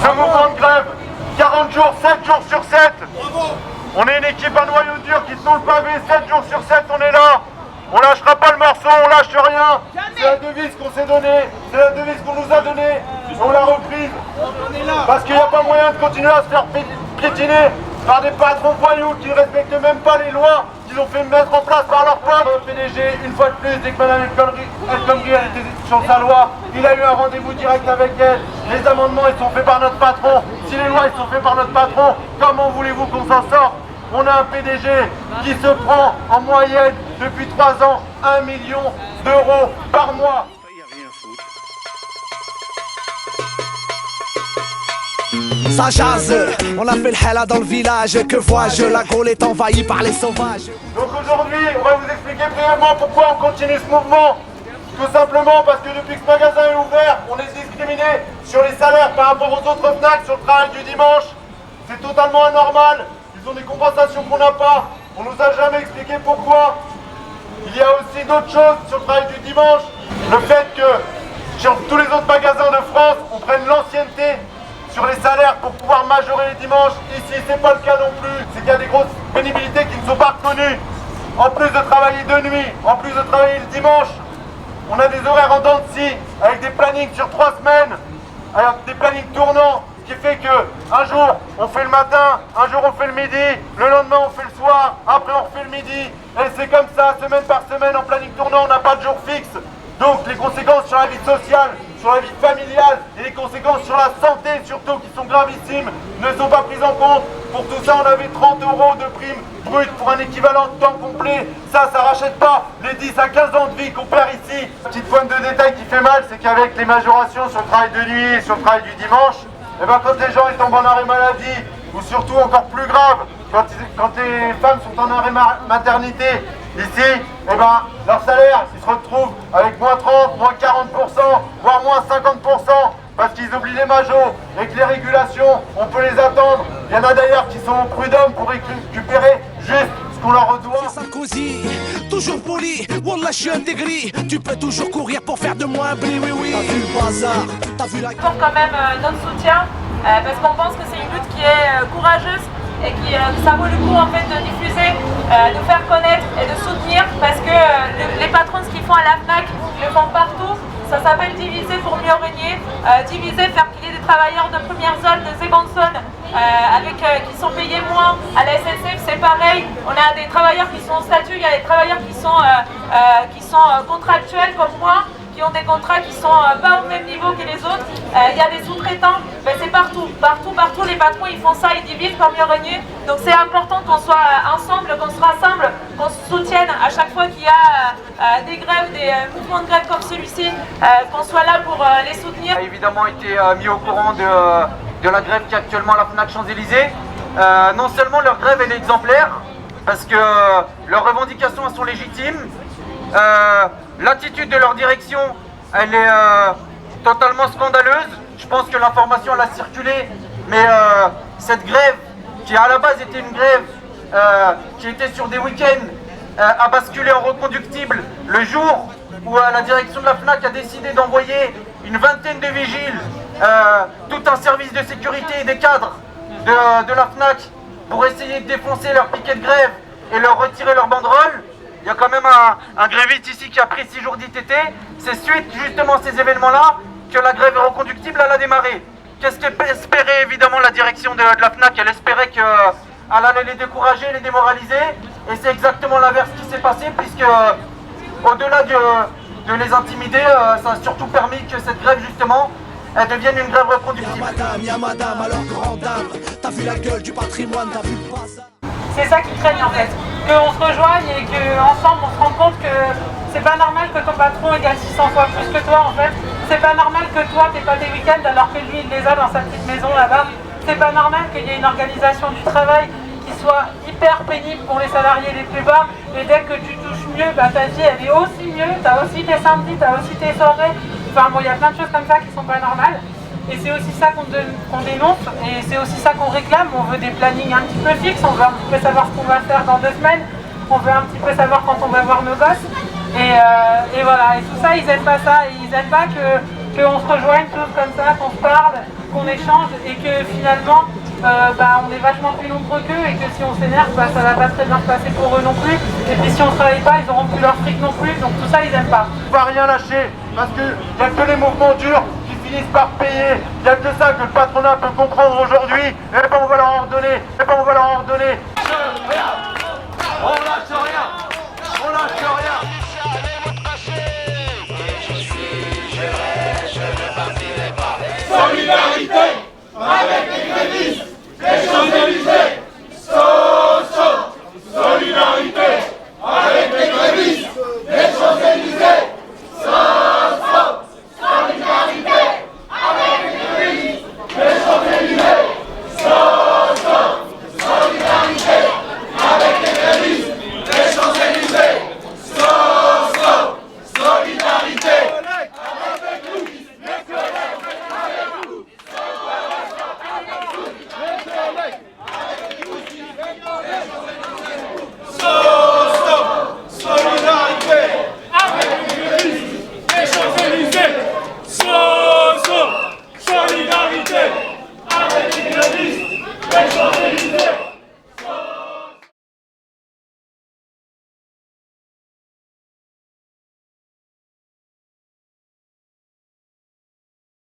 ce mouvement de grève. 40 jours, 7 jours sur 7. On est une équipe à noyau dur qui tient le pavé, 7 jours sur 7, on est là. On lâchera pas le morceau, on lâche rien. C'est la devise qu'on s'est donnée, c'est la devise qu'on nous a donnée. On l'a reprise. Parce qu'il n'y a pas moyen de continuer à se faire piétiner par des patrons voyous qui ne respectent même pas les lois qu'ils ont fait mettre en place par leur peuple. Le PDG, une fois de plus, dès que Mme El Khomri était sur sa loi, il a eu un rendez-vous direct avec elle. Les amendements, ils sont faits par notre patron. Si les lois, ils sont faits par notre patron, comment voulez-vous qu'on s'en sorte? On a un PDG qui se prend en moyenne depuis 3 ans 1 million d'euros par mois. Ça jase, on a fait le hella dans le village. Que vois-je, la Gaule est envahie par les sauvages. Donc aujourd'hui, on va vous expliquer brièvement pourquoi on continue ce mouvement. Tout simplement parce que depuis que ce magasin est ouvert, on est discriminé sur les salaires par rapport aux autres FNAC sur le travail du dimanche. C'est totalement anormal. Ils ont des compensations qu'on n'a pas. On nous a jamais expliqué pourquoi. Il y a aussi d'autres choses sur le travail du dimanche. Le fait que sur tous les autres magasins de France, on prenne l'ancienneté sur les salaires pour pouvoir majorer les dimanches. Ici, c'est pas le cas non plus. C'est qu'il y a des grosses pénibilités qui ne sont pas reconnues. En plus de travailler de nuit, en plus de travailler le dimanche, on a des horaires en dents de scie, avec des plannings sur 3 semaines, avec des plannings tournants. Ce qui fait que un jour on fait le matin, un jour on fait le midi, le lendemain on fait le soir, après on refait le midi, et c'est comme ça, semaine par semaine, en planning tournant, on n'a pas de jour fixe. Donc les conséquences sur la vie sociale, sur la vie familiale et les conséquences sur la santé surtout qui sont gravissimes ne sont pas prises en compte. Pour tout ça on avait 30 € de prime brute pour un équivalent de temps complet. Ça rachète pas les 10 à 15 ans de vie qu'on perd ici. Petite pointe de détail qui fait mal, c'est qu'avec les majorations sur le travail de nuit et sur le travail du dimanche, et ben quand les gens ils tombent en arrêt maladie, ou surtout encore plus grave, quand les femmes sont en arrêt maternité, ici, et ben leur salaire, ils se retrouvent avec moins 30, moins 40%, voire moins 50%, parce qu'ils oublient les majos, et que les régulations, on peut les attendre. Il y en a d'ailleurs qui sont au prud'homme pour récupérer juste ce qu'on leur doit. Sarkozy, toujours poli, wallah je suis intégré. Tu peux toujours courir pour faire de moi un blé, oui oui. T'as vu le bazar, t'as vu la... Pour quand même notre soutien, parce qu'on pense que c'est une lutte qui est courageuse et qui ça vaut le coup en fait de diffuser, de faire connaître et de soutenir, parce que les patrons ce qu'ils font à la FNAC, ils le font partout. Ça s'appelle diviser pour mieux régner, diviser, faire qu'il y ait des travailleurs de première zone, de seconde zone, qui sont payés moins. À la SNCF c'est pareil, on a des travailleurs qui sont en statut, il y a des travailleurs qui sont contractuels comme moi, qui ont des contrats qui sont pas au même niveau que les autres. Il y a des sous-traitants, ben c'est partout, les patrons ils font ça, ils divisent pour mieux régner. Donc c'est important qu'on soit ensemble, qu'on se rassemble, qu'on se soutienne à chaque fois qu'il y a des grèves, des mouvements de grève comme celui-ci, qu'on soit là pour les soutenir. On a évidemment été mis au courant de la grève qui est actuellement à la FNAC Champs-Élysées. Non seulement leur grève elle est exemplaire, parce que leurs revendications elles sont légitimes, l'attitude de leur direction elle est totalement scandaleuse. Je pense que l'information elle a circulé, mais cette grève qui à la base était une grève qui était sur des week-ends a basculé en reconductible le jour où la direction de la FNAC a décidé d'envoyer une vingtaine de vigiles, tout un service de sécurité et des cadres de la FNAC pour essayer de défoncer leur piquet de grève et leur retirer leur banderole. Il y a quand même un gréviste ici qui a pris 6 jours d'ITT. C'est suite justement à ces événements-là que la grève reconductible elle a démarré. Qu'est-ce qu'espérait évidemment la direction de la FNAC? Elle espérait qu'elle allait les décourager, les démoraliser. Et c'est exactement l'inverse qui s'est passé, puisque au-delà de les intimider, ça a surtout permis que cette grève justement elle devienne une grève reconductible. Y'a madame, alors grande dame, t'as vu la gueule du patrimoine, t'as vu le bazar. C'est ça qui craignent en fait, qu'on se rejoigne et qu'ensemble on se rende compte que c'est pas normal que ton patron égale 600 fois plus que toi en fait. C'est pas normal que toi t'aies pas des week-ends alors que lui il les a dans sa petite maison là-bas. C'est pas normal qu'il y ait une organisation du travail qui soit hyper pénible pour les salariés les plus bas, et dès que tu touches mieux, bah, ta vie elle est aussi mieux, t'as aussi tes samedis, t'as aussi tes soirées. Enfin bon, il y a plein de choses comme ça qui sont pas normales. Et c'est aussi ça qu'on dénonce, et c'est aussi ça qu'on réclame. On veut des plannings un petit peu fixes, on veut un petit peu savoir ce qu'on va faire dans 2 semaines, on veut un petit peu savoir quand on va voir nos gosses. Et voilà, et tout ça, ils aiment pas ça, et ils aiment pas qu'on se rejoigne tous comme ça, qu'on se parle, qu'on échange et que finalement on est vachement plus nombreux qu'eux et que si on s'énerve, ça va pas très bien se passer pour eux non plus. Et puis si on travaille pas, ils auront plus leur fric non plus, donc tout ça ils aiment pas. On va rien lâcher parce qu'il n'y a que les mouvements durs qui finissent par payer. Il n'y a que ça que le patronat peut comprendre aujourd'hui. Et ben on va leur ordonner. Et ben on va leur ordonner. On lâche rien.